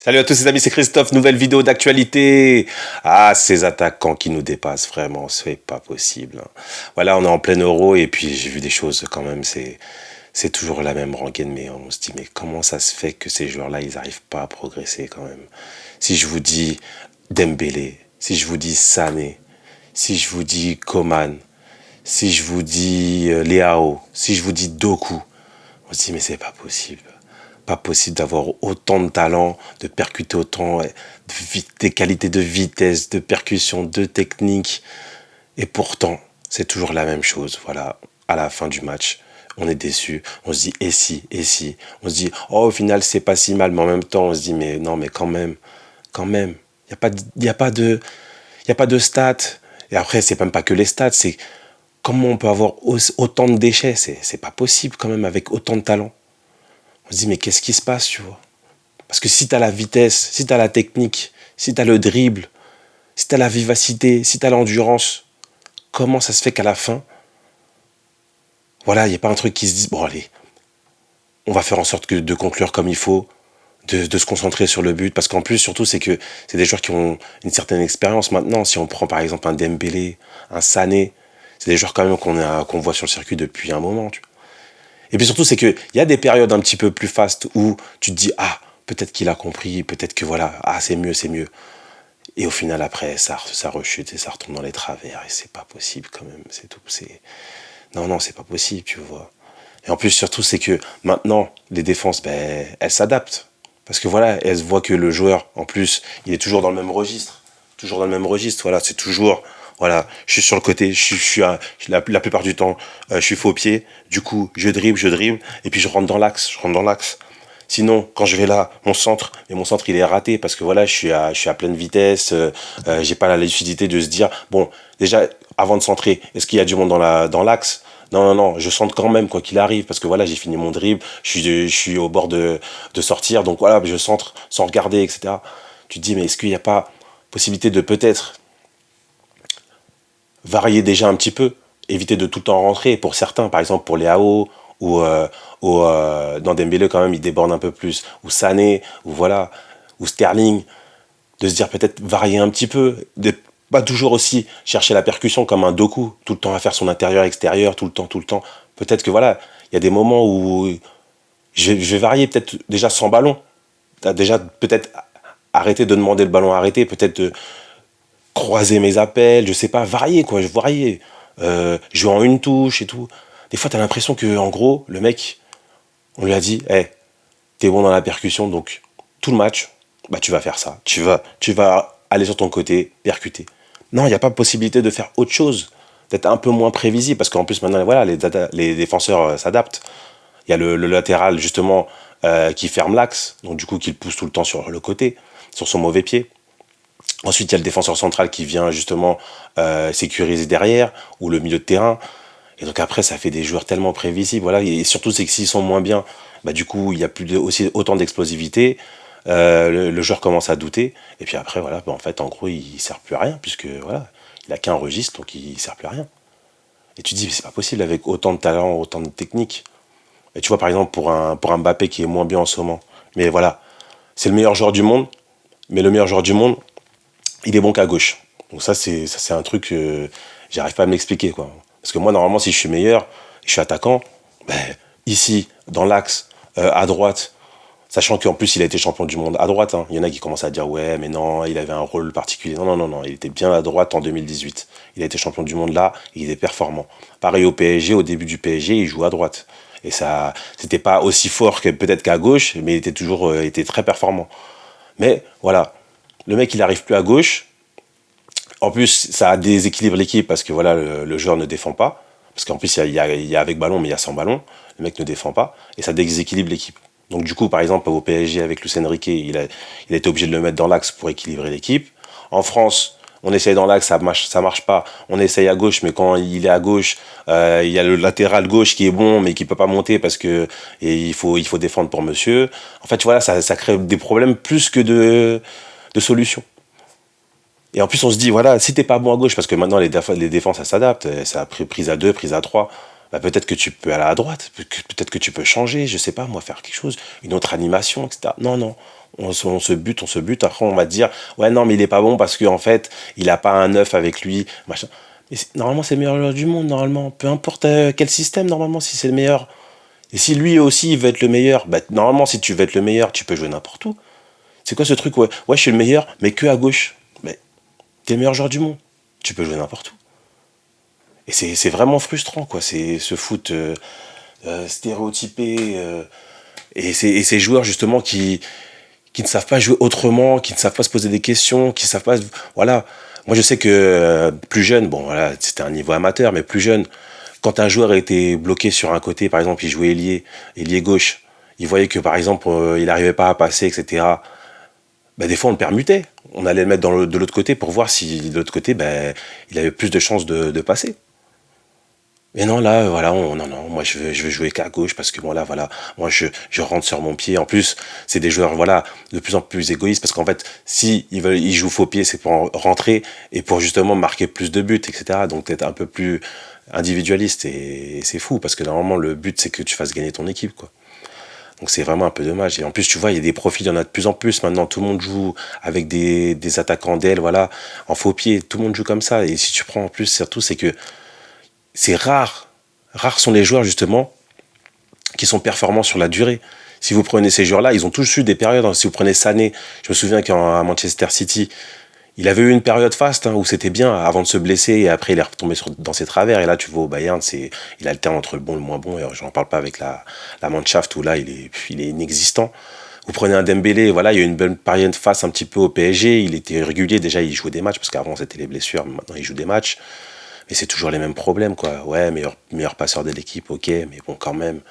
Salut à tous les amis, c'est Christophe, nouvelle vidéo d'actualité. Ah, ces attaquants qui nous dépassent, vraiment, c'est pas possible, hein. Voilà, on est en plein euro et puis j'ai vu des choses quand même, c'est toujours la même rengaine, mais on se dit, mais comment ça se fait que ces joueurs-là, ils n'arrivent pas à progresser quand même? Si je vous dis Dembélé, si je vous dis Sané, si je vous dis Coman, si je vous dis Leao, si je vous dis Doku, on se dit, mais c'est pas possible. Pas possible d'avoir autant de talent, de percuter autant, des qualités de vitesse, de percussion, de technique. Et pourtant, c'est toujours la même chose. Voilà, à la fin du match, on est déçu. On se dit, et si, et si. On se dit, oh, au final, c'est pas si mal. Mais en même temps, on se dit, mais non, mais quand même, quand même. Il n'y a pas de, y a pas de, y a pas de stats. Et après, c'est même pas que les stats, c'est comment on peut avoir autant de déchets. C'est pas possible quand même avec autant de talent. On se dit, mais qu'est-ce qui se passe, tu vois? Parce que si tu as la vitesse, si tu as la technique, si tu as le dribble, si tu as la vivacité, si tu as l'endurance, comment ça se fait qu'à la fin, voilà, il n'y a pas un truc qui se dit, bon allez, on va faire en sorte de conclure comme il faut, de se concentrer sur le but. Parce qu'en plus, surtout, c'est que c'est des joueurs qui ont une certaine expérience maintenant. Si on prend par exemple un Dembélé, un Sané, c'est des joueurs quand même qu'on voit sur le circuit depuis un moment, tu vois. Et puis surtout, c'est qu'il y a des périodes un petit peu plus fastes où tu te dis, ah, peut-être qu'il a compris, peut-être que voilà, ah, c'est mieux, c'est mieux. Et au final, après, ça rechute et ça retombe dans les travers. Et c'est pas possible quand même, c'est tout. Non, non, c'est pas possible, tu vois. Et en plus, surtout, c'est que maintenant, les défenses, ben, elles s'adaptent. Parce que voilà, elles voient que le joueur, en plus, il est toujours dans le même registre. Toujours dans le même registre, voilà, c'est toujours, voilà, je suis sur le côté, la plupart du temps, je suis faux pied. Du coup, je dribble, et puis je rentre dans l'axe, je rentre dans l'axe. Sinon, quand je vais là, mon centre il est raté parce que voilà, je suis à pleine vitesse, j'ai pas la lucidité de se dire, bon, déjà, avant de centrer, est-ce qu'il y a du monde dans l'axe? Non, non, non, je centre quand même, quoi qu'il arrive, parce que voilà, j'ai fini mon dribble, je suis au bord de sortir, donc voilà, je centre sans regarder, etc. Tu te dis, mais est-ce qu'il n'y a pas possibilité de peut-être varier déjà un petit peu, éviter de tout le temps rentrer pour certains, par exemple pour les AO ou dans Dembélé quand même il déborde un peu plus, ou Sané, ou voilà, ou Sterling, de se dire peut-être varier un petit peu, de pas toujours aussi chercher la percussion comme un Doku, tout le temps à faire son intérieur-extérieur, tout le temps. Peut-être que voilà, il y a des moments où je vais varier peut-être déjà sans ballon, t'as déjà peut-être arrêter de demander le ballon arrêté, peut-être croiser mes appels, je sais pas, varier quoi, varier. Jouer en une touche et tout. Des fois, t'as l'impression que, en gros, le mec, on lui a dit, hey, t'es bon dans la percussion, donc tout le match, bah tu vas faire ça. Tu vas aller sur ton côté, percuter. Non, il n'y a pas possibilité de faire autre chose, d'être un peu moins prévisible, parce qu'en plus maintenant, voilà, les défenseurs s'adaptent. Il y a le latéral justement qui ferme l'axe, donc du coup qui le pousse tout le temps sur le côté, sur son mauvais pied. Ensuite, il y a le défenseur central qui vient justement sécuriser derrière, ou le milieu de terrain. Et donc après, ça fait des joueurs tellement prévisibles. Voilà. Et surtout, c'est que s'ils sont moins bien, bah, du coup, il n'y a plus aussi autant d'explosivité. Le joueur commence à douter. Et puis après, voilà, bah, en fait, en gros, il ne sert plus à rien, puisque voilà, il n'a qu'un registre, donc il ne sert plus à rien. Et tu te dis, mais c'est pas possible avec autant de talent, autant de technique. Et tu vois, par exemple, pour un Mbappé qui est moins bien en ce moment. Mais voilà, c'est le meilleur joueur du monde. Mais le meilleur joueur du monde, il est bon qu'à gauche. Donc ça c'est un truc que j'arrive pas à m'expliquer, quoi. Parce que moi, normalement, si je suis meilleur, je suis attaquant, ben, ici, dans l'axe, à droite, sachant qu'en plus, il a été champion du monde à droite, hein. Il y en a qui commencent à dire, ouais, mais non, il avait un rôle particulier. Non, non, non, non, il était bien à droite en 2018. Il a été champion du monde là, et il est performant. Pareil au PSG, au début du PSG, il joue à droite. Et ça, c'était pas aussi fort que peut-être qu'à gauche, mais il était toujours, était très performant. Mais voilà, le mec, il arrive plus à gauche. En plus, ça déséquilibre l'équipe parce que voilà, le joueur ne défend pas. Parce qu'en plus, il y a avec ballon, mais il y a sans ballon. Le mec ne défend pas. Et ça déséquilibre l'équipe. Donc du coup, par exemple, au PSG avec Luis Enrique, il a été obligé de le mettre dans l'axe pour équilibrer l'équipe. En France, on essaye dans l'axe, ça marche pas. On essaye à gauche, mais quand il est à gauche, il y a le latéral gauche qui est bon, mais qui peut pas monter parce que il faut défendre pour monsieur. En fait, voilà, ça crée des problèmes plus que de solutions. Et en plus, on se dit, voilà, si t'es pas bon à gauche, parce que maintenant les défenses, ça s'adapte, ça a prise à 2, prise à 3, bah, peut-être que tu peux aller à droite, peut-être que tu peux changer, je sais pas, moi, faire quelque chose, une autre animation, etc. Non, non, on se bute. Après, on va te dire, ouais, non, mais il est pas bon parce qu'en fait, il a pas un neuf avec lui, machin. Mais normalement, c'est le meilleur joueur du monde, normalement. Peu importe quel système, normalement, si c'est le meilleur. Et si lui aussi, il veut être le meilleur, bah, normalement, si tu veux être le meilleur, tu peux jouer n'importe où. C'est quoi ce truc, ouais, ouais, je suis le meilleur, mais que à gauche. Mais t'es le meilleur joueur du monde. Tu peux jouer n'importe où. Et c'est vraiment frustrant, quoi. C'est ce foot stéréotypé. Et ces joueurs, justement, qui ne savent pas jouer autrement, qui ne savent pas se poser des questions, qui ne savent pas. Voilà. Moi, je sais que plus jeune, bon, voilà, c'était un niveau amateur, mais plus jeune, quand un joueur était bloqué sur un côté, par exemple, il jouait ailier gauche, il voyait que, par exemple, il n'arrivait pas à passer, etc. Ben, des fois, on le permutait. On allait le mettre de l'autre côté pour voir si de l'autre côté, ben, il avait plus de chances de passer. Mais non, là, voilà, non, non, moi je veux jouer qu'à gauche parce que voilà, moi je rentre sur mon pied. En plus, c'est des joueurs, voilà, de plus en plus égoïstes parce qu'en fait, si ils jouent faux pied, c'est pour rentrer et pour justement marquer plus de buts, etc. Donc être un peu plus individualiste et c'est fou parce que normalement le but c'est que tu fasses gagner ton équipe, quoi. Donc c'est vraiment un peu dommage. Et en plus, tu vois, il y a des profils, il y en a de plus en plus maintenant. Tout le monde joue avec des attaquants d'aile, voilà, en faux pied. Tout le monde joue comme ça. Et si tu prends en plus, surtout, c'est que c'est rare. Rares sont les joueurs, justement, qui sont performants sur la durée. Si vous prenez ces joueurs-là, ils ont tous eu des périodes. Si vous prenez Sané, je me souviens qu'à Manchester City, il avait eu une période faste où c'était bien avant de se blesser et après il est retombé dans ses travers. Et là, tu vois, au Bayern, il alterne entre le bon et le moins bon. Et je n'en parle pas avec la Mannschaft où là, il est inexistant. Vous prenez un Dembélé, voilà, il y a eu une bonne période face un petit peu au PSG. Il était régulier, déjà, il jouait des matchs parce qu'avant c'était les blessures, maintenant il joue des matchs. Mais c'est toujours les mêmes problèmes, quoi. Ouais, meilleur passeur de l'équipe, ok, mais bon, quand même,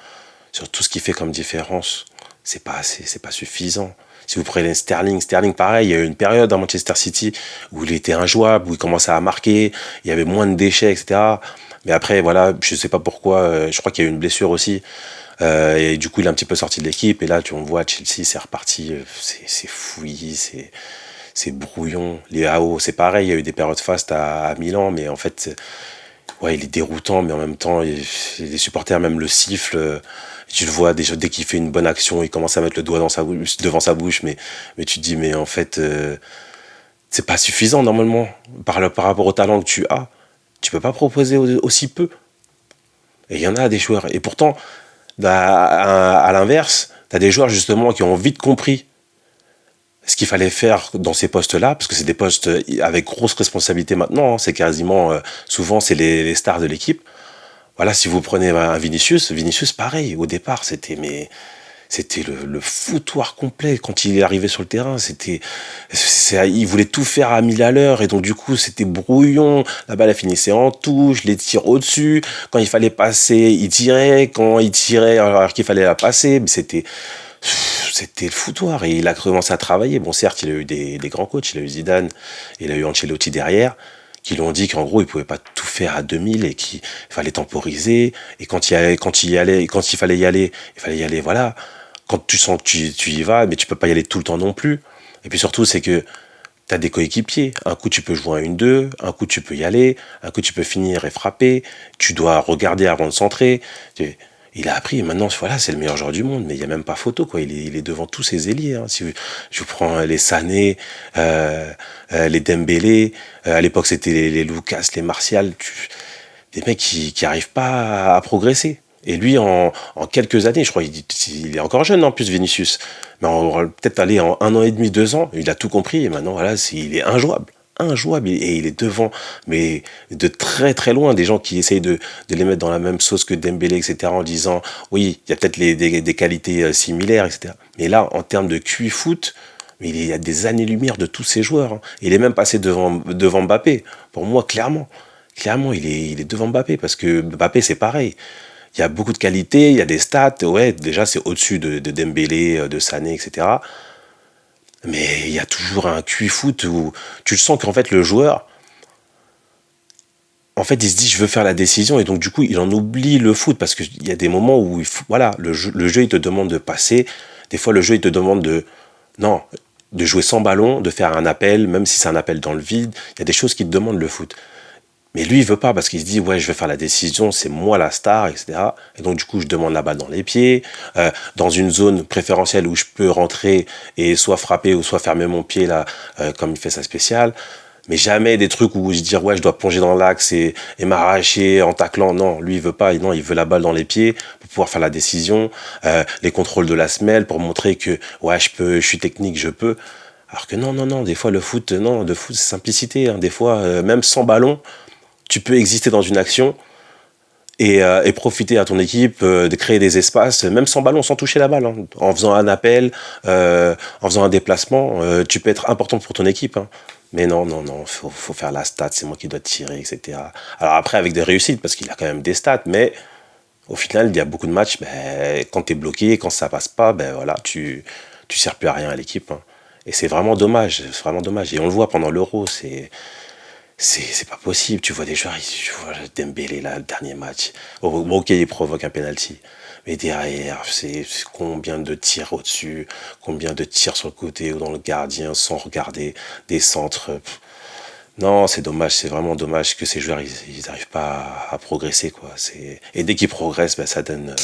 sur tout ce qu'il fait comme différence, c'est pas assez, c'est pas suffisant. Si vous prenez Sterling, pareil, il y a eu une période à Manchester City où il était injouable, où il commençait à marquer, il y avait moins de déchets, etc. Mais après, voilà, je sais pas pourquoi, je crois qu'il y a eu une blessure aussi. Et du coup, il est un petit peu sorti de l'équipe. Et là, on voit Chelsea, c'est reparti, c'est fouillis, c'est brouillon. Les AO, c'est pareil, il y a eu des périodes fastes à Milan, mais en fait, ouais, il est déroutant, mais en même temps, les supporters même le sifflent. Tu le vois déjà dès qu'il fait une bonne action, il commence à mettre le doigt devant sa bouche, mais tu te dis, mais en fait, c'est pas suffisant normalement par rapport au talent que tu as. Tu peux pas proposer aussi peu. Et il y en a des joueurs. Et pourtant, à l'inverse, tu as des joueurs justement qui ont vite compris ce qu'il fallait faire dans ces postes-là, parce que c'est des postes avec grosse responsabilité maintenant, hein. C'est quasiment, souvent, c'est les stars de l'équipe. Voilà, si vous prenez un Vinicius, pareil, au départ, c'était le foutoir complet quand il est arrivé sur le terrain. Il voulait tout faire à 1000 à l'heure et donc du coup c'était brouillon. La balle elle finissait en touche, les tirs au-dessus. Quand il fallait passer, il tirait. Quand il tirait alors qu'il fallait la passer, mais c'était le foutoir et il a commencé à travailler. Bon, certes, il a eu des grands coachs, il a eu Zidane, il a eu Ancelotti derrière, qui lui ont dit qu'en gros, il pouvait pas tout faire à 2000 et qu'il fallait temporiser. Et quand il fallait y aller, voilà. Quand tu sens que tu y vas, mais tu peux pas y aller tout le temps non plus. Et puis surtout, c'est que tu as des coéquipiers. Un coup, tu peux jouer à 1-2, un coup, tu peux y aller, un coup, tu peux finir et frapper. Tu dois regarder avant de centrer. Il a appris, et maintenant, voilà, c'est le meilleur joueur du monde, mais il n'y a même pas photo, quoi. Il est devant tous ses ailiers, hein. Si je prends les Sané, les Dembélé, à l'époque, c'était les Lucas, les Martial, des mecs qui arrivent pas à progresser. Et lui, en quelques années, je crois il est encore jeune en plus, Vinicius, mais peut-être aller en 1 an et demi, 2 ans, il a tout compris, et maintenant, voilà, il est injouable. Injouable, et il est devant, mais de très très loin, des gens qui essayent de les mettre dans la même sauce que Dembélé, etc., en disant, oui, il y a peut-être des qualités similaires, etc. Mais là, en termes de QI foot, mais il y a des années-lumière de tous ces joueurs, hein. Il est même passé devant Mbappé. Pour moi, clairement. Clairement, il est devant Mbappé, parce que Mbappé, c'est pareil. Il y a beaucoup de qualités, il y a des stats, ouais, déjà c'est au-dessus de Dembélé, de Sané, etc. Mais il y a toujours un QI foot où tu le sens qu'en fait le joueur, en fait il se dit je veux faire la décision et donc du coup il en oublie le foot parce qu'il y a des moments où voilà, le jeu il te demande de passer, des fois le jeu il te demande non, de jouer sans ballon, de faire un appel, même si c'est un appel dans le vide, il y a des choses qui te demandent le foot. Mais lui, il veut pas parce qu'il se dit, ouais, je vais faire la décision, c'est moi la star, etc. Et donc, du coup, je demande la balle dans les pieds, dans une zone préférentielle où je peux rentrer et soit frapper ou soit fermer mon pied, là, comme il fait sa spéciale. Mais jamais des trucs où je dis, ouais, je dois plonger dans l'axe et m'arracher en taclant. Non, lui, il veut pas. Non, il veut la balle dans les pieds pour pouvoir faire la décision. Les contrôles de la semelle pour montrer que, ouais, je suis technique, je peux. Alors que non, non, non, des fois, le foot, non, le foot, c'est simplicité. Hein. Des fois, même sans ballon, tu peux exister dans une action et profiter à ton équipe, de créer des espaces, même sans ballon, sans toucher la balle, hein. En faisant un appel, en faisant un déplacement, tu peux être important pour ton équipe. Hein. Mais non, non, non, faut faire la stat, c'est moi qui dois tirer, etc. Alors après, avec des réussites, parce qu'il a quand même des stats, mais au final, il y a beaucoup de matchs, ben, quand tu es bloqué, quand ça passe pas, ben voilà, tu sers plus à rien à l'équipe. Hein. Et c'est vraiment dommage, c'est vraiment dommage. Et on le voit pendant l'Euro, c'est pas possible. Tu vois des joueurs, tu vois Dembélé là, le dernier match. Bon, ok, il provoque un penalty. Mais derrière, c'est combien de tirs au-dessus, combien de tirs sur le côté ou dans le gardien sans regarder des centres. Non, c'est dommage, c'est vraiment dommage que ces joueurs, ils n'arrivent pas à progresser, quoi. Et dès qu'ils progressent, ben, ça donne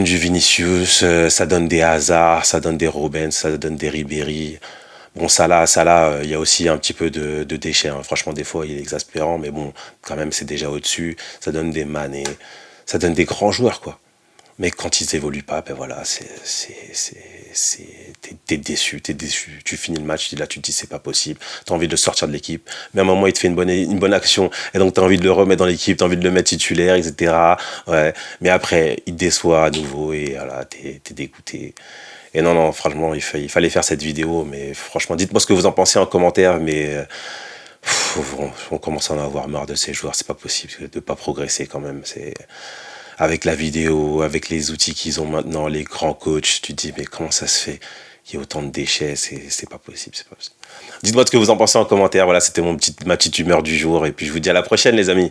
du Vinicius, ça donne des Hazard, ça donne des Robben, ça donne des Ribéry. Bon, Salah, il y a aussi un petit peu de déchets. Hein. Franchement, des fois, il est exaspérant, mais bon, quand même, c'est déjà au-dessus. Ça donne des Mané, ça donne des grands joueurs, quoi. Mais quand ils évoluent pas, ben voilà, t'es déçu, t'es déçu. Tu finis le match, là, tu te dis c'est pas possible. T'as envie de le sortir de l'équipe. Mais à un moment, il te fait une bonne action. Et donc, t'as envie de le remettre dans l'équipe, t'as envie de le mettre titulaire, etc. Ouais. Mais après, il te déçoit à nouveau et voilà, t'es dégoûté. Et non, non, franchement, il fallait faire cette vidéo. Mais franchement, dites-moi ce que vous en pensez en commentaire. Mais on commence à en avoir marre de ces joueurs. C'est pas possible de pas progresser quand même. C'est avec la vidéo, avec les outils qu'ils ont maintenant, les grands coachs, tu te dis mais comment ça se fait qu'il y ait autant de déchets, c'est pas possible, c'est pas possible. Dites-moi ce que vous en pensez en commentaire, voilà, c'était ma petite humeur du jour, et puis je vous dis à la prochaine les amis.